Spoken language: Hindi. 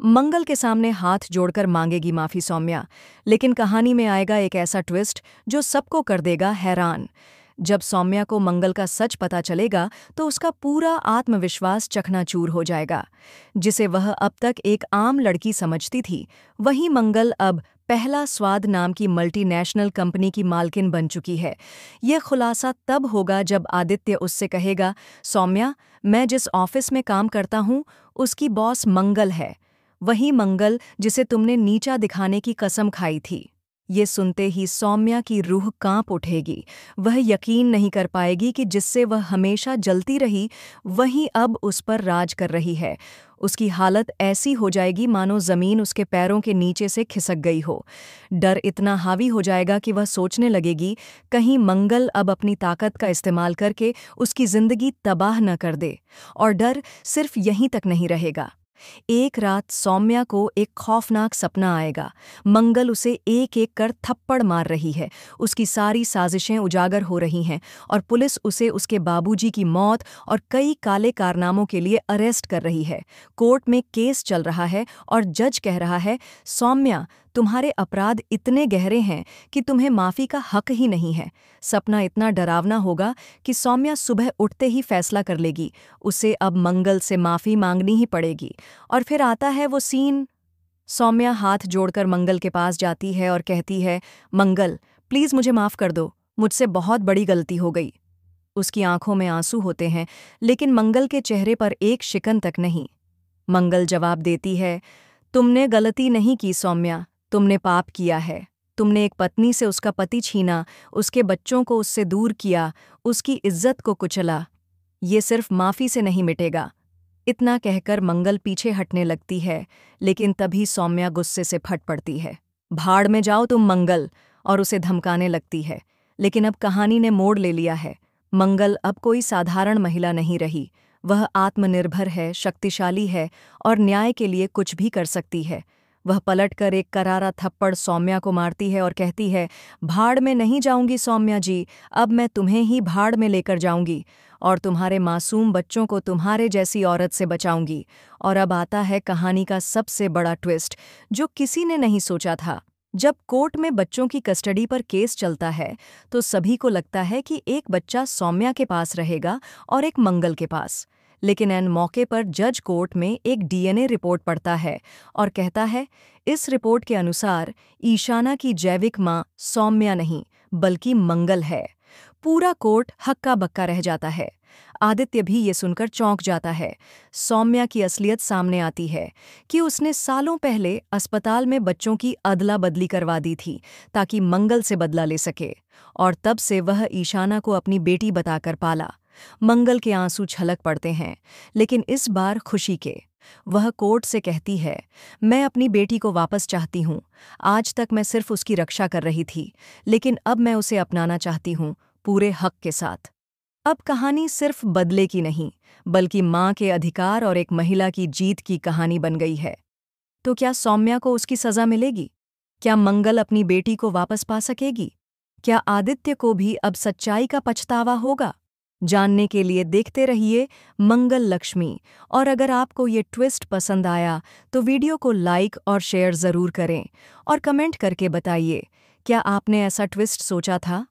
मंगल के सामने हाथ जोड़कर मांगेगी माफी सौम्या। लेकिन कहानी में आएगा एक ऐसा ट्विस्ट जो सबको कर देगा हैरान। जब सौम्या को मंगल का सच पता चलेगा तो उसका पूरा आत्मविश्वास चकनाचूर हो जाएगा। जिसे वह अब तक एक आम लड़की समझती थी, वही मंगल अब पहला स्वाद नाम की मल्टीनेशनल कंपनी की मालकिन बन चुकी है। यह खुलासा तब होगा जब आदित्य उससे कहेगा, सौम्या, मैं जिस ऑफिस में काम करता हूँ उसकी बॉस मंगल है। वही मंगल जिसे तुमने नीचा दिखाने की कसम खाई थी। ये सुनते ही सौम्या की रूह कांप उठेगी। वह यकीन नहीं कर पाएगी कि जिससे वह हमेशा जलती रही वही अब उस पर राज कर रही है। उसकी हालत ऐसी हो जाएगी मानो जमीन उसके पैरों के नीचे से खिसक गई हो। डर इतना हावी हो जाएगा कि वह सोचने लगेगी, कहीं मंगल अब अपनी ताकत का इस्तेमाल करके उसकी जिंदगी तबाह न कर दे। और डर सिर्फ यहीं तक नहीं रहेगा। एक रात सौम्या को एक खौफनाक सपना आएगा। मंगल उसे एक एक कर थप्पड़ मार रही है। उसकी सारी साजिशें उजागर हो रही हैं और पुलिस उसे उसके बाबूजी की मौत और कई काले कारनामों के लिए अरेस्ट कर रही है। कोर्ट में केस चल रहा है और जज कह रहा है, सौम्या, तुम्हारे अपराध इतने गहरे हैं कि तुम्हें माफी का हक ही नहीं है। सपना इतना डरावना होगा कि सौम्या सुबह उठते ही फैसला कर लेगी, उसे अब मंगल से माफी मांगनी ही पड़ेगी। और फिर आता है वो सीन। सौम्या हाथ जोड़कर मंगल के पास जाती है और कहती है, मंगल, प्लीज मुझे माफ कर दो, मुझसे बहुत बड़ी गलती हो गई। उसकी आंखों में आंसू होते हैं, लेकिन मंगल के चेहरे पर एक शिकन तक नहीं। मंगल जवाब देती है, तुमने गलती नहीं की सौम्या, तुमने पाप किया है। तुमने एक पत्नी से उसका पति छीना, उसके बच्चों को उससे दूर किया, उसकी इज्जत को कुचला। ये सिर्फ माफी से नहीं मिटेगा। इतना कहकर मंगल पीछे हटने लगती है, लेकिन तभी सौम्या गुस्से से फट पड़ती है। भाड़ में जाओ तुम मंगल, और उसे धमकाने लगती है। लेकिन अब कहानी ने मोड़ ले लिया है। मंगल अब कोई साधारण महिला नहीं रही। वह आत्मनिर्भर है, शक्तिशाली है और न्याय के लिए कुछ भी कर सकती है। वह पलटकर एक करारा थप्पड़ सौम्या को मारती है और कहती है, भाड़ में नहीं जाऊंगी सौम्या जी, अब मैं तुम्हें ही भाड़ में लेकर जाऊंगी और तुम्हारे मासूम बच्चों को तुम्हारे जैसी औरत से बचाऊंगी। और अब आता है कहानी का सबसे बड़ा ट्विस्ट, जो किसी ने नहीं सोचा था। जब कोर्ट में बच्चों की कस्टडी पर केस चलता है तो सभी को लगता है कि एक बच्चा सौम्या के पास रहेगा और एक मंगल के पास। लेकिन ऐन मौके पर जज कोर्ट में एक डीएनए रिपोर्ट पढ़ता है और कहता है, इस रिपोर्ट के अनुसार ईशाना की जैविक मां सौम्या नहीं बल्कि मंगल है। पूरा कोर्ट हक्का बक्का रह जाता है। आदित्य भी ये सुनकर चौंक जाता है। सौम्या की असलियत सामने आती है कि उसने सालों पहले अस्पताल में बच्चों की अदला बदली करवा दी थी ताकि मंगल से बदला ले सके, और तब से वह ईशाना को अपनी बेटी बताकर पाला। मंगल के आंसू छलक पड़ते हैं, लेकिन इस बार खुशी के। वह कोर्ट से कहती है, मैं अपनी बेटी को वापस चाहती हूँ। आज तक मैं सिर्फ उसकी रक्षा कर रही थी, लेकिन अब मैं उसे अपनाना चाहती हूँ, पूरे हक के साथ। अब कहानी सिर्फ बदले की नहीं, बल्कि माँ के अधिकार और एक महिला की जीत की कहानी बन गई है। तो क्या सौम्या को उसकी सजा मिलेगी? क्या मंगल अपनी बेटी को वापस पा सकेगी? क्या आदित्य को भी अब सच्चाई का पछतावा होगा? जानने के लिए देखते रहिए मंगल लक्ष्मी। और अगर आपको ये ट्विस्ट पसंद आया तो वीडियो को लाइक और शेयर ज़रूर करें और कमेंट करके बताइए, क्या आपने ऐसा ट्विस्ट सोचा था?